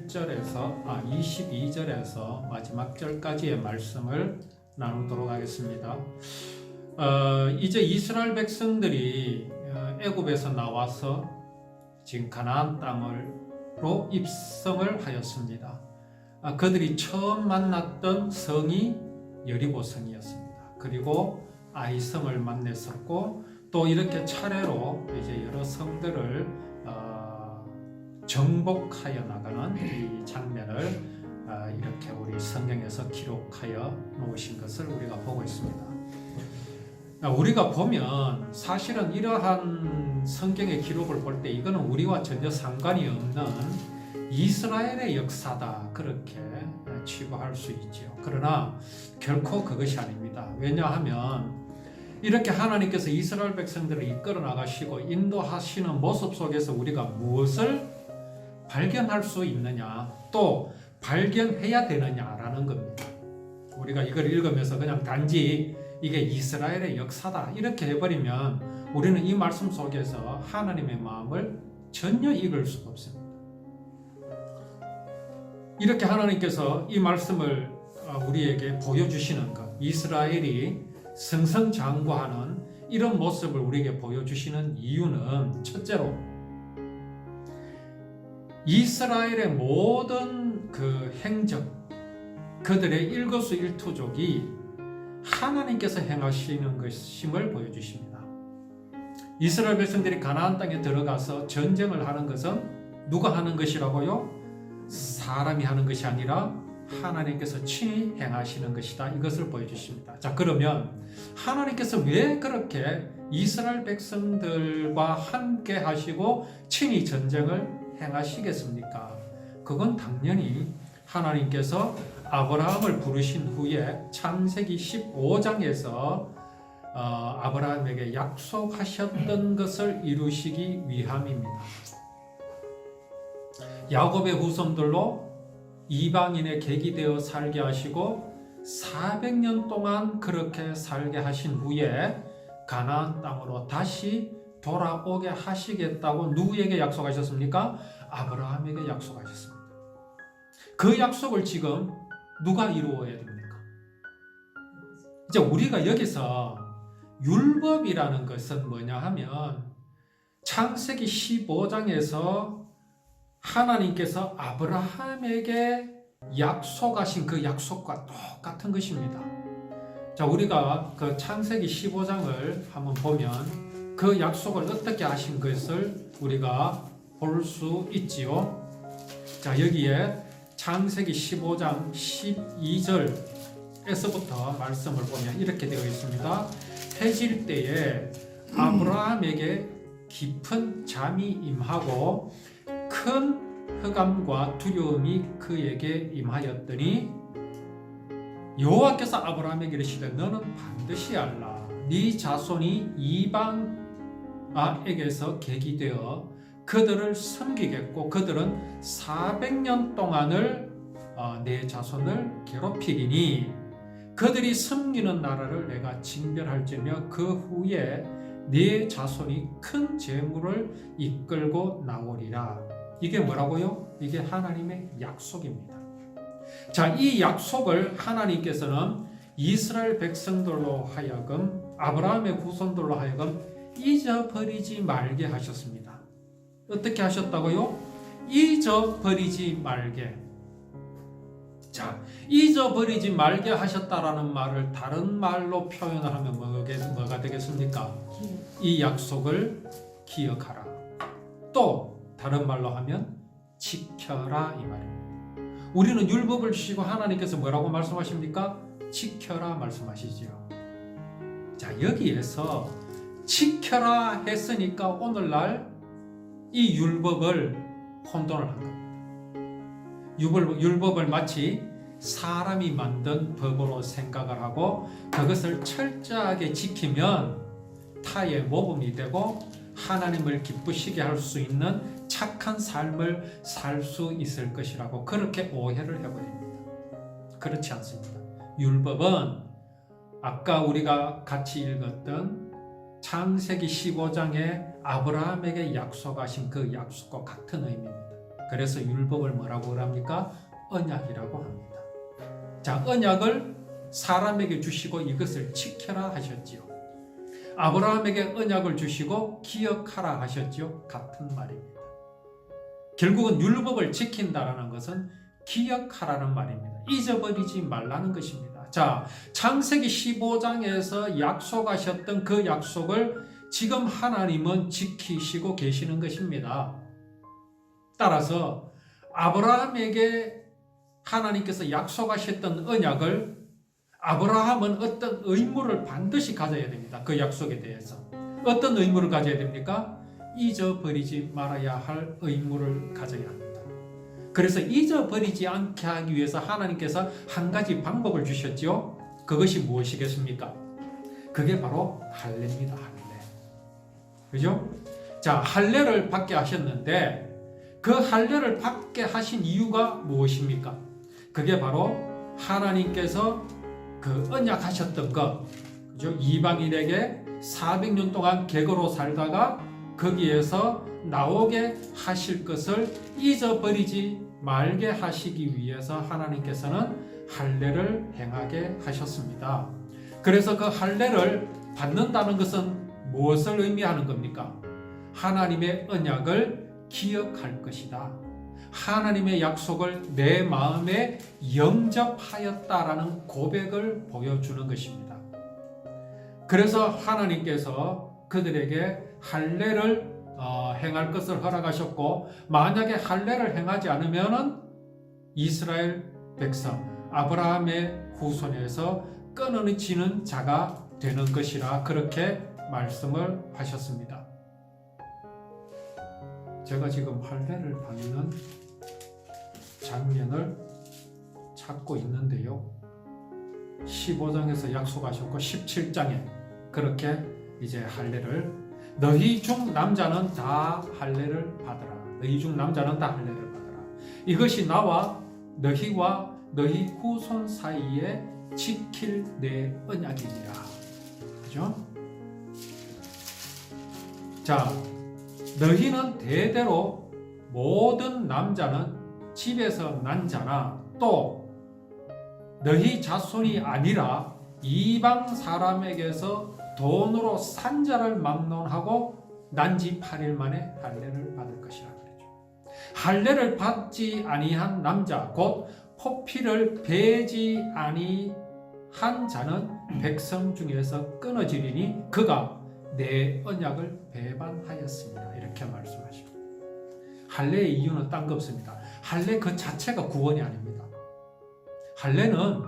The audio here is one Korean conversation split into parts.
21절에서 22절에서 마지막 절까지의 말씀을 나누도록 하겠습니다. 이제 이스라엘 백성들이 애굽에서 나와서 지금 가나안 땅으로 입성을 하였습니다. 그들이 처음 만났던 성이 여리고성이었습니다. 그리고 아이성을 만났었고 또 이렇게 차례로 이제 여러 성들을 정복하여 나가는 이 장면을 이렇게 우리 성경에서 기록하여 놓으신 것을 우리가 보고 있습니다. 우리가 보면 사실은 이러한 성경의 기록을 볼 때 이거는 우리와 전혀 상관이 없는 이스라엘의 역사다 그렇게 취급할 수 있죠. 그러나 결코 그것이 아닙니다. 왜냐하면 이렇게 하나님께서 이스라엘 백성들을 이끌어 나가시고 인도하시는 모습 속에서 우리가 무엇을 발견할 수 있느냐 또 발견해야 되느냐라는 겁니다. 우리가 이걸 읽으면서 그냥 단지 이게 이스라엘의 역사다 이렇게 해버리면 우리는 이 말씀 속에서 하나님의 마음을 전혀 읽을 수가 없습니다. 이렇게 하나님께서 이 말씀을 우리에게 보여주시는 것, 이스라엘이 승승장구하는 이런 모습을 우리에게 보여주시는 이유는 첫째로 이스라엘의 모든 그 행적, 그들의 일거수일투족이 하나님께서 행하시는 것임을 보여주십니다. 이스라엘 백성들이 가나안 땅에 들어가서 전쟁을 하는 것은 누가 하는 것이라고요? 사람이 하는 것이 아니라 하나님께서 친히 행하시는 것이다. 이것을 보여주십니다. 자, 그러면 하나님께서 왜 그렇게 이스라엘 백성들과 함께 하시고 친히 전쟁을 행하시겠습니까? 그건 당연히 하나님께서 아브라함을 부르신 후에 창세기 15장에서 아브라함에게 약속하셨던 것을 이루시기 위함입니다. 야곱의 후손들로 이방인의 객이 되어 살게 하시고 400년 동안 그렇게 살게 하신 후에 가나안 땅으로 다시 돌아오게 하시겠다고 누구에게 약속하셨습니까? 아브라함에게 약속하셨습니다. 그 약속을 지금 누가 이루어야 됩니까? 이제 우리가 여기서 율법이라는 것은 뭐냐 하면 창세기 15장에서 하나님께서 아브라함에게 약속하신 그 약속과 똑같은 것입니다. 자, 우리가 그 창세기 15장을 한번 보면 그 약속을 어떻게 하신 것을 우리가 볼 수 있지요. 자, 여기에 창세기 15장 12절에서부터 말씀을 보면 이렇게 되어 있습니다. 해질 때에 아브라함에게 깊은 잠이 임하고 큰 흑암과 두려움이 그에게 임하였더니 여호와께서 아브라함에게 이르시되 너는 반드시 알라 네 자손이 이방에게서 객이 되어 그들을 섬기겠고 그들은 400년 동안을 내 자손을 괴롭히리니 그들이 섬기는 나라를 내가 징별할지며 그 후에 네 자손이 큰 재물을 이끌고 나오리라. 이게 뭐라고요? 이게 하나님의 약속입니다. 자, 이 약속을 하나님께서는 이스라엘 백성들로 하여금 아브라함의 후손들로 하여금 잊어버리지 말게 하셨습니다. 어떻게 하셨다고요? 잊어버리지 말게. 자, 잊어버리지 말게 하셨다라는 말을 다른 말로 표현을 하면 뭐가 되겠습니까? 이 약속을 기억하라. 또 다른 말로 하면 지켜라 이 말입니다. 우리는 율법을 주시고 하나님께서 뭐라고 말씀하십니까? 지켜라 말씀하시지요. 자, 여기에서 지켜라 했으니까 오늘날 이 율법을 혼돈을 한 겁니다. 율법을 마치 사람이 만든 법으로 생각을 하고 그것을 철저하게 지키면 타의 모범이 되고 하나님을 기쁘시게 할 수 있는 착한 삶을 살 수 있을 것이라고 그렇게 오해를 해버립니다. 그렇지 않습니다. 율법은 아까 우리가 같이 읽었던 창세기 15장에 아브라함에게 약속하신 그 약속과 같은 의미입니다. 그래서 율법을 뭐라고 합니까? 언약이라고 합니다. 자, 언약을 사람에게 주시고 이것을 지켜라 하셨지요. 아브라함에게 언약을 주시고 기억하라 하셨지요. 같은 말입니다. 결국은 율법을 지킨다라는 것은 기억하라는 말입니다. 잊어버리지 말라는 것입니다. 자, 창세기 15장에서 약속하셨던 그 약속을 지금 하나님은 지키시고 계시는 것입니다. 따라서 아브라함에게 하나님께서 약속하셨던 언약을 아브라함은 어떤 의무를 반드시 가져야 됩니다. 그 약속에 대해서. 어떤 의무를 가져야 됩니까? 잊어버리지 말아야 할 의무를 가져야 합니다. 그래서 잊어버리지 않게 하기 위해서 하나님께서 한 가지 방법을 주셨죠. 그것이 무엇이겠습니까? 그게 바로 할례입니다. 할례. 그죠? 자, 할례를 받게 하셨는데 그 할례를 받게 하신 이유가 무엇입니까? 그게 바로 하나님께서 그 언약하셨던 것, 그죠? 이방인에게 400년 동안 객으로 살다가 거기에서 나오게 하실 것을 잊어버리지 말게 하시기 위해서 하나님께서는 할례를 행하게 하셨습니다. 그래서 그 할례를 받는다는 것은 무엇을 의미하는 겁니까? 하나님의 언약을 기억할 것이다. 하나님의 약속을 내 마음에 영접하였다라는 고백을 보여주는 것입니다. 그래서 하나님께서 그들에게 할례를 행할 것을 허락하셨고, 만약에 할례를 행하지 않으면 이스라엘 백성 아브라함의 후손에서 끊어지는 자가 되는 것이라 그렇게 말씀을 하셨습니다. 제가 지금 할례를 받는 장면을 찾고 있는데요. 15장에서 약속하셨고 17장에 그렇게 이제 할례를 너희 중 남자는 다 할례를 받으라. 너희 중 남자는 다 할례를 받으라. 이것이 나와 너희와 너희 후손 사이에 지킬 내 언약이니라. 그죠? 자, 너희는 대대로 모든 남자는 집에서 난 자나 또 너희 자손이 아니라 이방 사람에게서 돈으로 산 자를 막론하고 난 지 8일 만에 할례를 받을 것이라 그랬죠. 할례를 받지 아니한 남자 곧 포피를 베지 아니한 자는 백성 중에서 끊어지리니 그가 내 언약을 배반하였습니다. 이렇게 말씀하십니다. 할례의 이유는 딴 거 없습니다. 할례 그 자체가 구원이 아닙니다. 할례는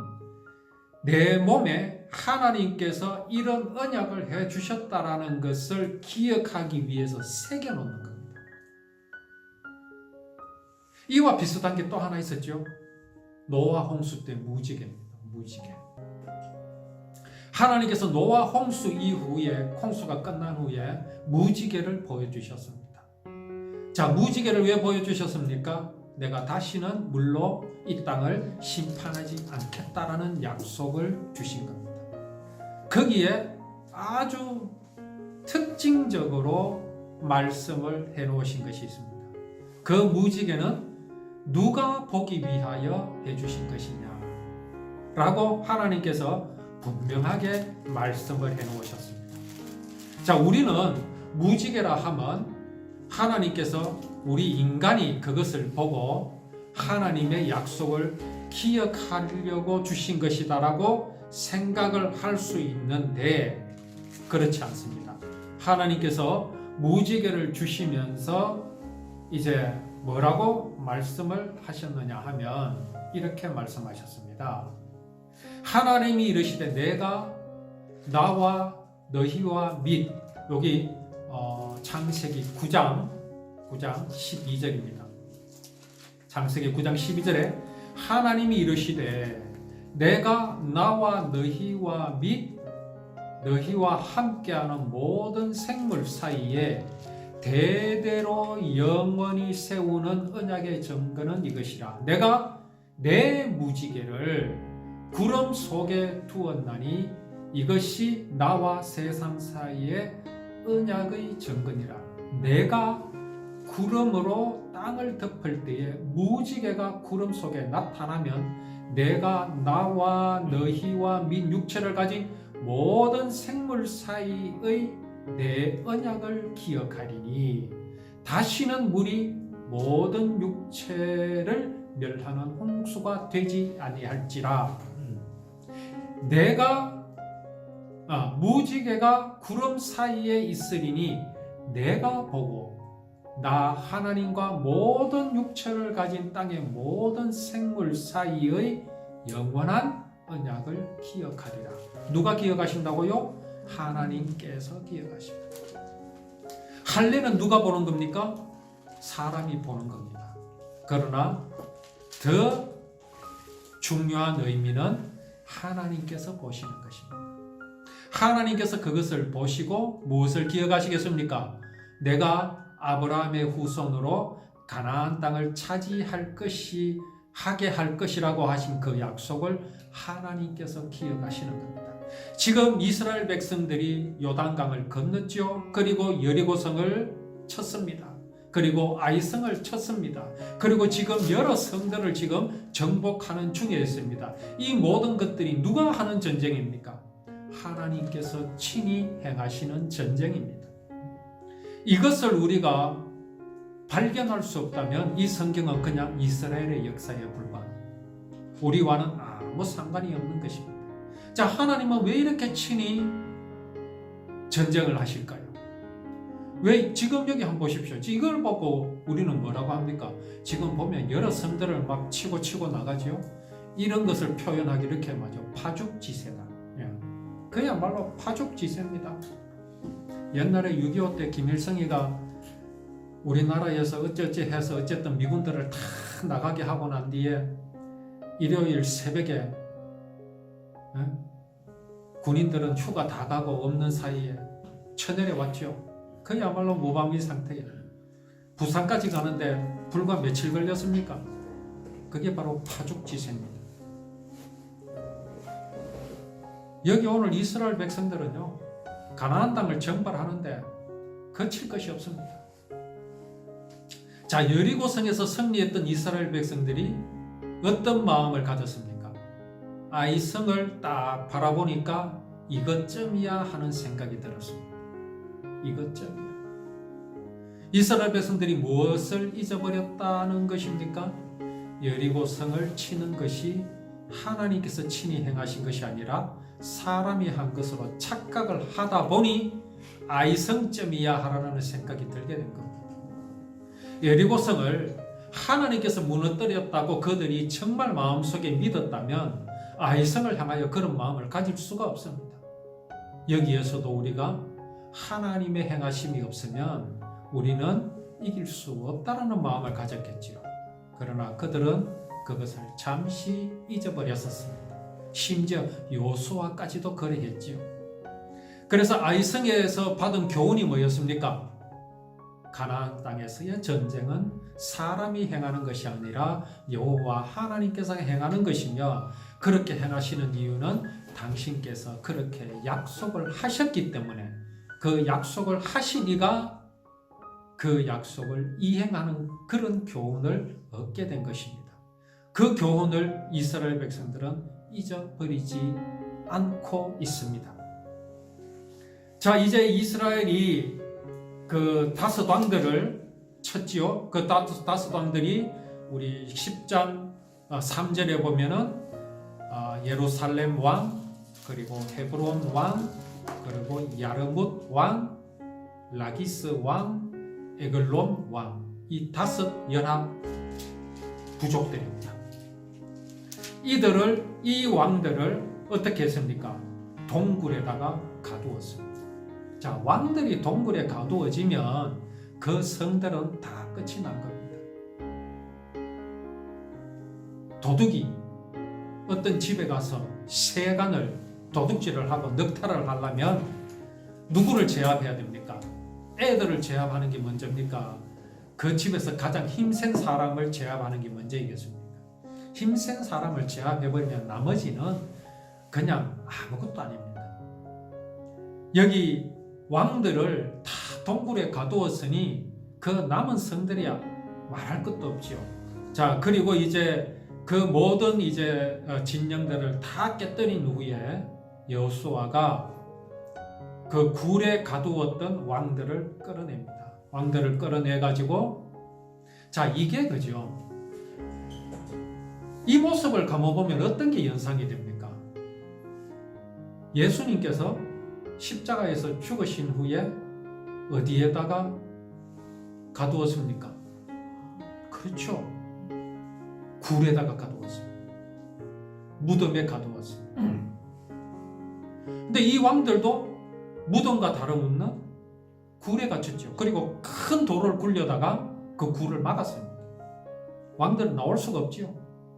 내 몸에 하나님께서 이런 언약을 해주셨다라는 것을 기억하기 위해서 새겨놓는 겁니다. 이와 비슷한 게 또 하나 있었죠. 노아 홍수 때 무지개입니다. 무지개. 하나님께서 노아 홍수 이후에 홍수가 끝난 후에 무지개를 보여주셨습니다. 자, 무지개를 왜 보여주셨습니까? 내가 다시는 물로 이 땅을 심판하지 않겠다라는 약속을 주신 겁니다. 거기에 아주 특징적으로 말씀을 해놓으신 것이 있습니다. 그 무지개는 누가 보기 위하여 해주신 것이냐 라고 하나님께서 분명하게 말씀을 해놓으셨습니다. 자, 우리는 무지개라 하면 하나님께서 우리 인간이 그것을 보고 하나님의 약속을 기억하려고 주신 것이다라고 생각을 할 수 있는데 그렇지 않습니다. 하나님께서 무지개를 주시면서 이제 뭐라고 말씀을 하셨느냐 하면 이렇게 말씀하셨습니다. 하나님이 이르시되 내가 나와 너희와 및 여기 창세기 9장 12절입니다. 창세기 9장 12절에 하나님이 이르시되 내가 나와 너희와 및 너희와 함께하는 모든 생물 사이에 대대로 영원히 세우는 언약의 증거는 이것이라. 내가 내 무지개를 구름 속에 두었나니 이것이 나와 세상 사이에 언약의 증거니라. 내가 구름으로 땅을 덮을 때에 무지개가 구름 속에 나타나면 내가 나와 너희와 및 육체를 가진 모든 생물 사이의 내 언약을 기억하리니 다시는 물이 모든 육체를 멸하는 홍수가 되지 아니할지라. 내가 무지개가 구름 사이에 있으리니 내가 보고 나 하나님과 모든 육체를 가진 땅의 모든 생물 사이의 영원한 언약을 기억하리라. 누가 기억하신다고요? 하나님께서 기억하십니다. 할례는 누가 보는 겁니까? 사람이 보는 겁니다. 그러나 더 중요한 의미는 하나님께서 보시는 것입니다. 하나님께서 그것을 보시고 무엇을 기억하시겠습니까? 내가 아브라함의 후손으로 가나안 땅을 차지할 것이 하게 할 것이라고 하신 그 약속을 하나님께서 기억하시는 겁니다. 지금 이스라엘 백성들이 요단강을 건넜죠. 그리고 여리고성을 쳤습니다. 그리고 아이성을 쳤습니다. 그리고 지금 여러 성들을 지금 정복하는 중에 있습니다. 이 모든 것들이 누가 하는 전쟁입니까? 하나님께서 친히 행하시는 전쟁입니다. 이것을 우리가 발견할 수 없다면 이 성경은 그냥 이스라엘의 역사에 불과합니다. 우리와는 아무 상관이 없는 것입니다. 자, 하나님은 왜 이렇게 친히 전쟁을 하실까요? 왜 지금 여기 한번 보십시오. 이걸 보고 우리는 뭐라고 합니까? 지금 보면 여러 성들을 막 치고 나가죠. 이런 것을 표현하기 이렇게 말이죠. 파죽지세다. 그야말로 파죽지세입니다. 옛날에 6.25 때 김일성이가 우리나라에서 어쩌지 해서 어쨌든 미군들을 다 나가게 하고 난 뒤에 일요일 새벽에 군인들은 휴가 다 가고 없는 사이에 쳐내려왔죠. 그야말로 무방비 상태예요. 부산까지 가는데 불과 며칠 걸렸습니까? 그게 바로 파죽지세입니다. 여기 오늘 이스라엘 백성들은요, 가나안 땅을 정벌하는데 거칠 것이 없습니다. 자, 여리고성에서 승리했던 이스라엘 백성들이 어떤 마음을 가졌습니까? 이 성을 딱 바라보니까 이것쯤이야 하는 생각이 들었습니다. 이것쯤이야. 이스라엘 백성들이 무엇을 잊어버렸다는 것입니까? 여리고성을 치는 것이 하나님께서 친히 행하신 것이 아니라 사람이 한 것으로 착각을 하다 보니 아이성쯤이야 하라는 생각이 들게 된 겁니다. 여리고성을 하나님께서 무너뜨렸다고 그들이 정말 마음속에 믿었다면 아이성을 향하여 그런 마음을 가질 수가 없습니다. 여기에서도 우리가 하나님의 행하심이 없으면 우리는 이길 수 없다는 마음을 가졌겠지요. 그러나 그들은 그것을 잠시 잊어버렸었습니다. 심지어 요수아까지도 그러했지요. 그래서 아이성에서 받은 교훈이 뭐였습니까? 가나안 땅에서의 전쟁은 사람이 행하는 것이 아니라 여호와 하나님께서 행하는 것이며, 그렇게 행하시는 이유는 당신께서 그렇게 약속을 하셨기 때문에 그 약속을 하시니가 그 약속을 이행하는 그런 교훈을 얻게 된 것입니다. 그 교훈을 이스라엘 백성들은 잊어버리지 않고 있습니다. 자, 이제 이스라엘이 그 5 왕들을 쳤지요. 그 5 왕들이 우리 10장 3절에 보면은 예루살렘 왕, 그리고 헤브론 왕, 그리고 야르뭇 왕, 라기스 왕, 에글론 왕, 이 5 연합 부족들입니다. 이 왕들을 어떻게 했습니까? 동굴에다가 가두었습니다. 자, 왕들이 동굴에 가두어지면 그 성들은 다 끝이 난 겁니다. 도둑이 어떤 집에 가서 세간을 도둑질을 하고 넉탈을 하려면 누구를 제압해야 됩니까? 애들을 제압하는 게 먼저입니까? 그 집에서 가장 힘센 사람을 제압하는 게 먼저이겠습니까? 힘센 사람을 제압해버리면 나머지는 그냥 아무것도 아닙니다. 여기 왕들을 다 동굴에 가두었으니 그 남은 성들이 말할 것도 없죠. 자, 그리고 이제 그 모든 이제 진영들을 다 깨뜨린 후에 여호수아가 그 굴에 가두었던 왕들을 끌어냅니다. 왕들을 끌어내 가지고, 자, 이게 그죠. 이 모습을 감아보면 어떤 게 연상이 됩니까? 예수님께서 십자가에서 죽으신 후에 어디에다가 가두었습니까? 그렇죠. 굴에다가 가두었습니다. 무덤에 가두었습니다. 근데 이 왕들도 무덤과 다름없는 굴에 갇혔죠. 그리고 큰 돌을 굴려다가 그 굴을 막았습니다. 왕들은 나올 수가 없지요.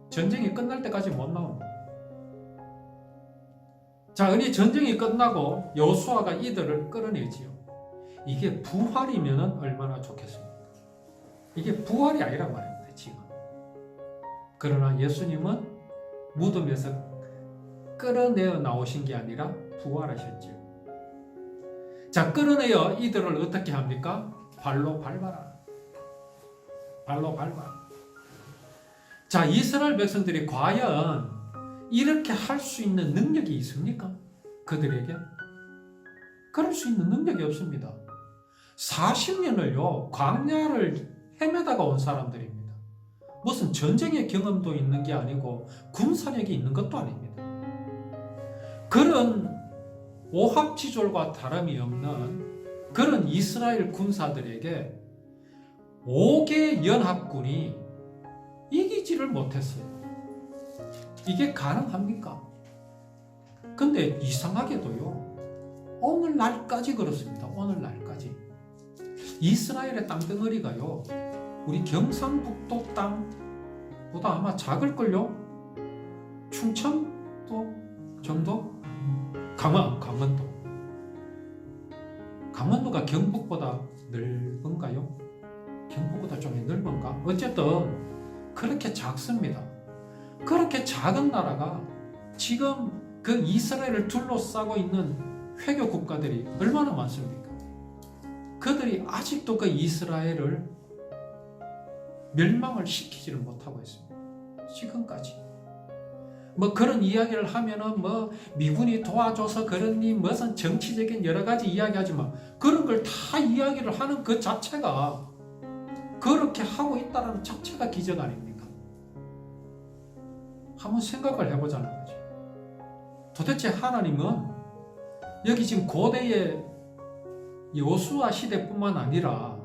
전쟁이 끝날 때까지 못 나옵니다. 자, 이 전쟁이 끝나고 여호수아가 이들을 끌어내지요. 이게 부활이면 얼마나 좋겠습니까? 이게 부활이 아니란 말입니다, 지금. 그러나 예수님은 무덤에서 끌어내어 나오신 게 아니라 부활하셨죠. 자, 끌어내어 이들을 어떻게 합니까? 발로 밟아라. 발로 밟아라. 자, 이스라엘 백성들이 과연 이렇게 할 수 있는 능력이 있습니까? 그들에게? 그럴 수 있는 능력이 없습니다. 40년을요, 광야를 헤매다가 온 사람들입니다. 무슨 전쟁의 경험도 있는 게 아니고 군사력이 있는 것도 아닙니다. 그런 오합지졸과 다름이 없는 그런 이스라엘 군사들에게 5개 연합군이 이기지를 못했어요. 이게 가능합니까? 근데 이상하게도요, 오늘날까지 그렇습니다. 오늘날까지 이스라엘의 땅덩어리가요, 우리 경상북도 땅보다 아마 작을걸요? 충청도 정도? 강원도가 경북보다 넓은가요? 경북보다 좀 넓은가? 어쨌든 그렇게 작습니다. 그렇게 작은 나라가 지금 그 이스라엘을 둘러싸고 있는 회교 국가들이 얼마나 많습니까? 그들이 아직도 그 이스라엘을 멸망을 시키지를 못하고 있습니다. 지금까지. 뭐 그런 이야기를 하면은 뭐 미군이 도와줘서 그러니 무슨 정치적인 여러 가지 이야기하지만 그런 걸 다 이야기를 하는 그 자체가, 그렇게 하고 있다는 자체가 기적 아닙니까? 한번 생각을 해보자는 거지. 도대체 하나님은 여기 지금 고대의 여호수아 시대뿐만 아니라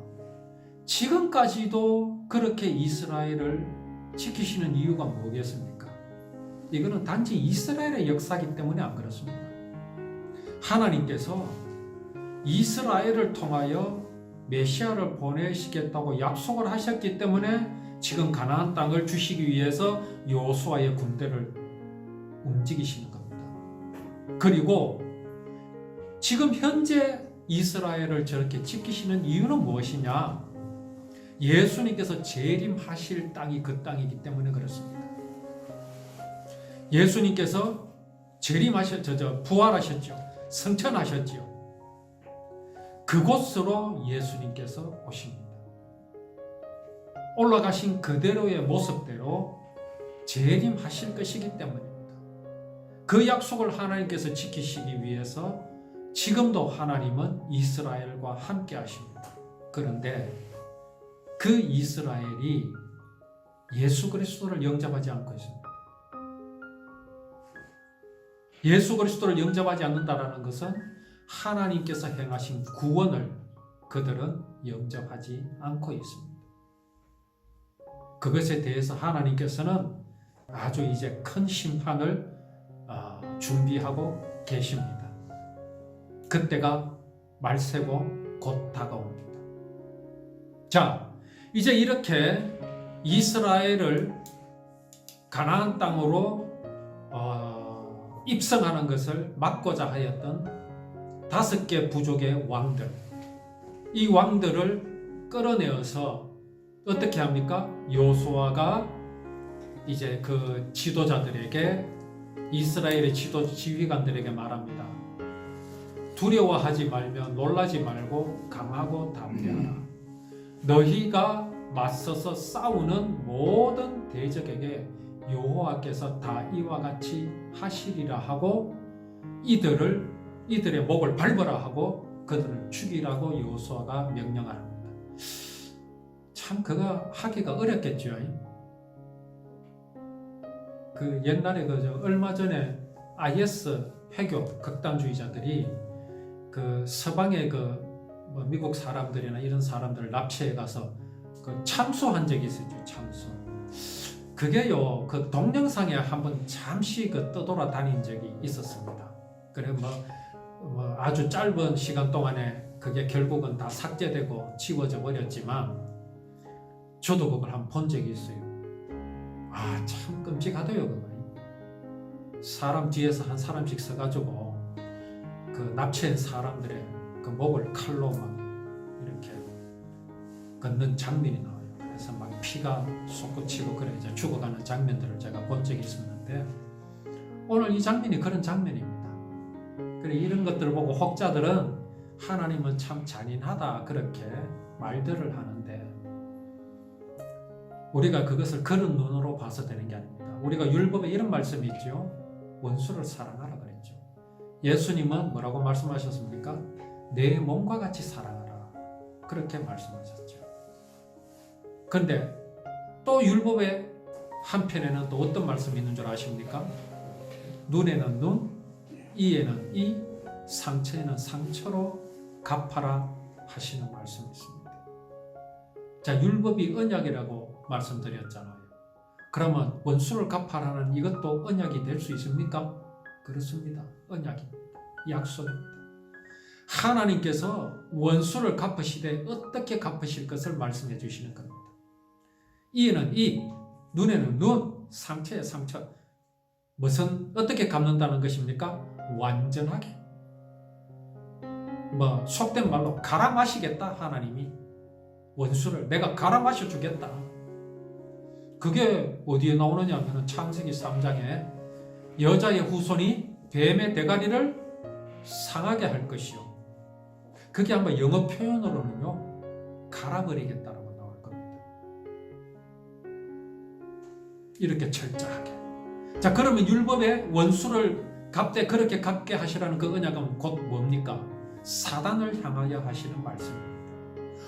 지금까지도 그렇게 이스라엘을 지키시는 이유가 뭐겠습니까? 이거는 단지 이스라엘의 역사이기 때문에 안 그렇습니다. 하나님께서 이스라엘을 통하여 메시아를 보내시겠다고 약속을 하셨기 때문에 지금 가나안 땅을 주시기 위해서 여호수아의 군대를 움직이시는 겁니다. 그리고 지금 현재 이스라엘을 저렇게 지키시는 이유는 무엇이냐? 예수님께서 재림하실 땅이 그 땅이기 때문에 그렇습니다. 예수님께서 부활하셨죠. 승천하셨죠. 그곳으로 예수님께서 오십니다. 올라가신 그대로의 모습대로 재림하실 것이기 때문입니다. 그 약속을 하나님께서 지키시기 위해서 지금도 하나님은 이스라엘과 함께 하십니다. 그런데 그 이스라엘이 예수 그리스도를 영접하지 않고 있습니다. 예수 그리스도를 영접하지 않는다는 것은 하나님께서 행하신 구원을 그들은 영접하지 않고 있습니다. 그것에 대해서 하나님께서는 아주 이제 큰 심판을 준비하고 계십니다. 그때가 말세고 곧 다가옵니다. 자, 이제 이렇게 이스라엘을 가나안 땅으로 입성하는 것을 막고자 하였던 5개 부족의 왕들, 이 왕들을 끌어내어서 어떻게 합니까? 여호수아가 이제 그 지도자들에게, 이스라엘의 지휘관들에게 말합니다. 두려워하지 말며 놀라지 말고 강하고 담대하라. 너희가 맞서서 싸우는 모든 대적에게 여호와께서 다 이와 같이 하시리라 하고 이들의 목을 밟으라 하고 그들을 죽이라고 여호수아가 명령합니다. 참 그가 하기가 어렵겠죠. 그 옛날에 얼마 전에 IS 회교 극단주의자들이 그 서방의 뭐 미국 사람들이나 이런 사람들을 납치해 가서 그 참수한 적이 있었죠. 참수. 그게요, 그 동영상에 한번 잠시 떠돌아다닌 적이 있었습니다. 그래 뭐 아주 짧은 시간 동안에 그게 결국은 다 삭제되고 지워져 버렸지만 저도 그걸 한번 본 적이 있어요. 아, 참 끔찍하대요, 그거. 사람 뒤에서 한 사람씩 서가지고 그 납치한 사람들의 그 목을 칼로 막 이렇게 긋는 장면이 나와요. 그래서 막 피가 솟구치고 그래 이제 죽어가는 장면들을 제가 본 적이 있었는데 오늘 이 장면이 그런 장면입니다. 그래 이런 것들을 보고 혹자들은 하나님은 참 잔인하다 그렇게 말들을 하는데 우리가 그것을 그런 눈으로 봐서 되는 게 아닙니다. 우리가 율법에 이런 말씀이 있죠. 원수를 사랑하라 그랬죠. 예수님은 뭐라고 말씀하셨습니까? 내 몸과 같이 사랑하라 그렇게 말씀하셨죠. 그런데 또 율법의 한편에는 또 어떤 말씀이 있는 줄 아십니까? 눈에는 눈, 이에는 이, 상처에는 상처로 갚아라 하시는 말씀이 있습니다. 자, 율법이 언약이라고 말씀드렸잖아요. 그러면 원수를 갚아라는 이것도 언약이 될 수 있습니까? 그렇습니다. 언약입니다. 약속입니다. 하나님께서 원수를 갚으시되 어떻게 갚으실 것을 말씀해 주시는 겁니다. 이에는 이, 눈에는 눈, 상처에 상처. 어떻게 갚는다는 것입니까? 완전하게. 속된 말로 갈아 마시겠다, 하나님이. 원수를 내가 갈아 마셔 주겠다. 그게 어디에 나오느냐 하면 창세기 3장에 여자의 후손이 뱀의 대가리를 상하게 할 것이요. 그게 아마 영어 표현으로는요, 갈아버리겠다라고 나올 겁니다. 이렇게 철저하게. 자, 그러면 율법의 원수를 갚되 그렇게 갚게 하시라는 그 언약은 곧 뭡니까? 사단을 향하여 하시는 말씀입니다.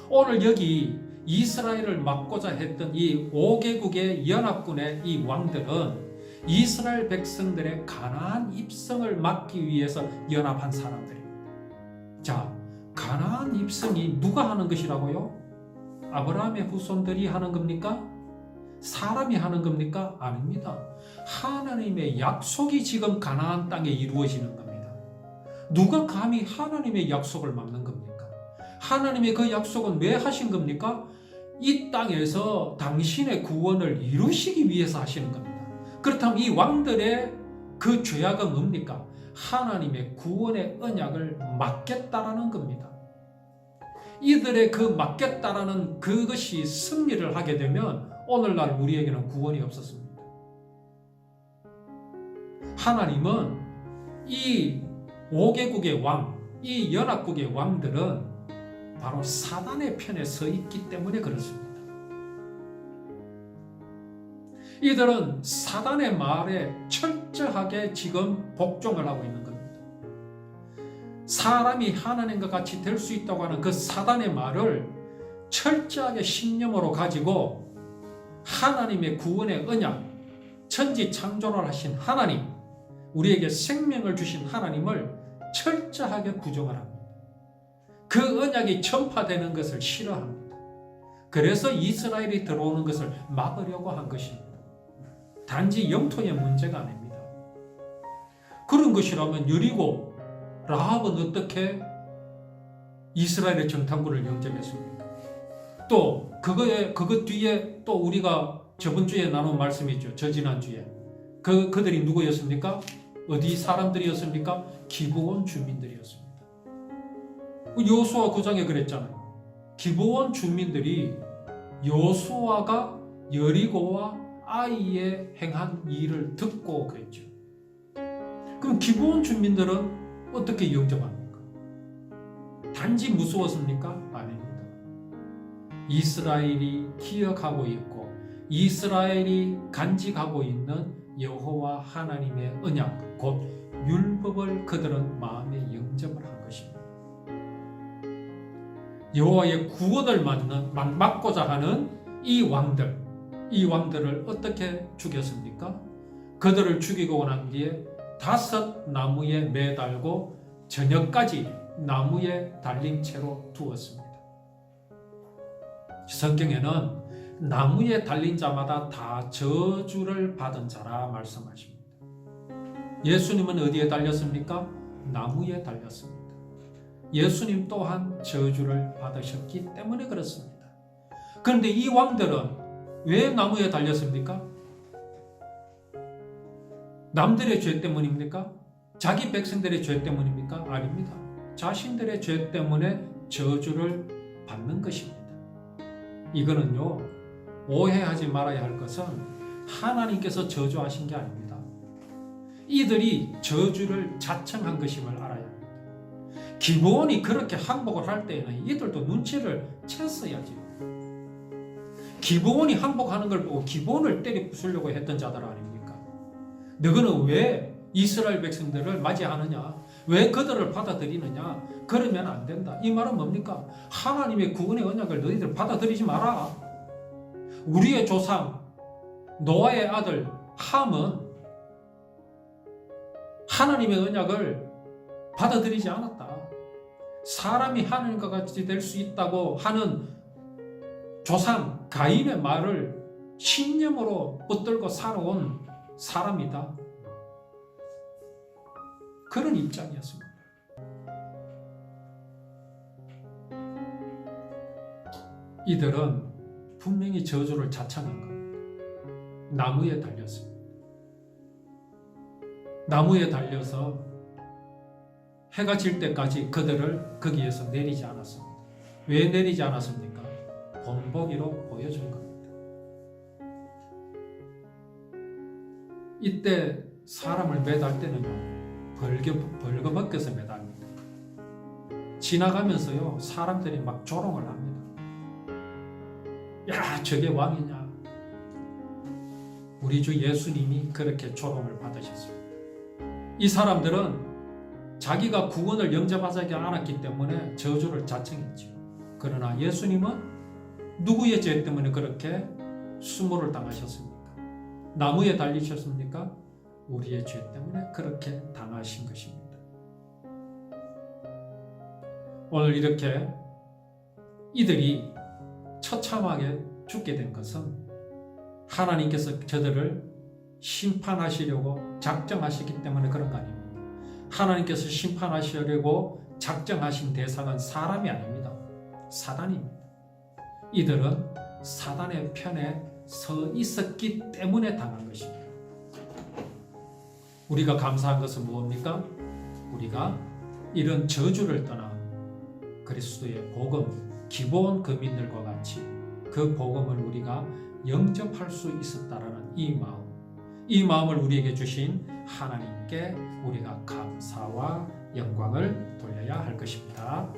오늘 여기 이스라엘을 막고자 했던 이 5개국의 연합군의 이 왕들은 이스라엘 백성들의 가나안 입성을 막기 위해서 연합한 사람들입니다. 자, 가나안 입성이 누가 하는 것이라고요? 아브라함의 후손들이 하는 겁니까? 사람이 하는 겁니까? 아닙니다. 하나님의 약속이 지금 가나안 땅에 이루어지는 겁니다. 누가 감히 하나님의 약속을 막는 겁니까? 하나님의 그 약속은 왜 하신 겁니까? 이 땅에서 당신의 구원을 이루시기 위해서 하시는 겁니다. 그렇다면 이 왕들의 그 죄악은 뭡니까? 하나님의 구원의 언약을 막겠다라는 겁니다. 이들의 그 막겠다라는 그것이 승리를 하게 되면 오늘날 우리에게는 구원이 없었습니다. 하나님은 이 5개국의 왕, 이 연합국의 왕들은 바로 사단의 편에 서 있기 때문에 그렇습니다. 이들은 사단의 말에 철저하게 지금 복종을 하고 있는 겁니다. 사람이 하나님과 같이 될 수 있다고 하는 그 사단의 말을 철저하게 신념으로 가지고 하나님의 구원의 언약, 천지 창조를 하신 하나님, 우리에게 생명을 주신 하나님을 철저하게 부정을 합니다. 그 언약이 전파되는 것을 싫어합니다. 그래서 이스라엘이 들어오는 것을 막으려고 한 것입니다. 단지 영토의 문제가 아닙니다. 그런 것이라면 여리고 라합은 어떻게 이스라엘의 정탐꾼을 영접했습니까? 또 그것 뒤에 또 우리가 저번 주에 나눈 말씀이죠. 저지난주에 그들이 누구였습니까? 어디 사람들이었습니까? 기브온 주민들이었습니다. 여호수아 9장에 그랬잖아요. 기브온 주민들이 여호수아가 여리고와 아이에 행한 일을 듣고 그랬죠. 그럼 기브온 주민들은 어떻게 영접합니까? 단지 무서웠습니까? 아닙니다. 이스라엘이 기억하고 있고 이스라엘이 간직하고 있는 여호와 하나님의 언약 곧 율법을 그들은 마음에 영접을 한 것입니다. 여호와의 구원을 막고자 하는 이 왕들을 어떻게 죽였습니까? 그들을 죽이고 난 뒤에 5 나무에 매달고 저녁까지 나무에 달린 채로 두었습니다. 성경에는 나무에 달린 자마다 다 저주를 받은 자라 말씀하십니다. 예수님은 어디에 달렸습니까? 나무에 달렸습니다. 예수님 또한 저주를 받으셨기 때문에 그렇습니다. 그런데 이 왕들은 왜 나무에 달렸습니까? 남들의 죄 때문입니까? 자기 백성들의 죄 때문입니까? 아닙니다. 자신들의 죄 때문에 저주를 받는 것입니다. 이거는요, 오해하지 말아야 할 것은 하나님께서 저주하신 게 아닙니다. 이들이 저주를 자청한 것임을 알아야 합니다. 기본이 그렇게 항복을 할 때에는 이들도 눈치를 챘어야지. 기본이 항복하는 걸 보고 기본을 때려 부수려고 했던 자들 아닙니까? 너희는 왜 이스라엘 백성들을 맞이하느냐? 왜 그들을 받아들이느냐? 그러면 안 된다. 이 말은 뭡니까? 하나님의 구원의 언약을 너희들 받아들이지 마라. 우리의 조상 노아의 아들 함은 하나님의 언약을 받아들이지 않았다. 사람이 하나님과 같이 될 수 있다고 하는 조상 가인의 말을 신념으로 붙들고 살아온 사람이다. 그런 입장이었습니다. 이들은 분명히 저주를 자청한 겁니다. 나무에 달렸습니다. 나무에 달려서 해가 질 때까지 그들을 거기에서 내리지 않았습니다. 왜 내리지 않았습니까? 본보기로 보여준 겁니다. 이때 사람을 매달 때는요, 벌거벗겨서 매달립니다. 지나가면서요, 사람들이 막 조롱을 합니다. 야, 저게 왕이냐? 우리 주 예수님이 그렇게 조롱을 받으셨습니다. 이 사람들은 자기가 구원을 영접하지 않았기 때문에 저주를 자청했죠. 그러나 예수님은 누구의 죄 때문에 그렇게 수모를 당하셨습니까? 나무에 달리셨습니까? 우리의 죄 때문에 그렇게 당하신 것입니다. 오늘 이렇게 이들이 처참하게 죽게 된 것은 하나님께서 저들을 심판하시려고 작정하시기 때문에 그런 거 아닙니다. 하나님께서 심판하시려고 작정하신 대상은 사람이 아닙니다. 사단입니다. 이들은 사단의 편에 서 있었기 때문에 당한 것입니다. 우리가 감사한 것은 무엇입니까? 우리가 이런 저주를 떠나 그리스도의 복음, 기본 거민들과 같이 그 복음을 우리가 영접할 수 있었다라는 이 마음을 우리에게 주신 하나님께 우리가 감사와 영광을 돌려야 할 것입니다.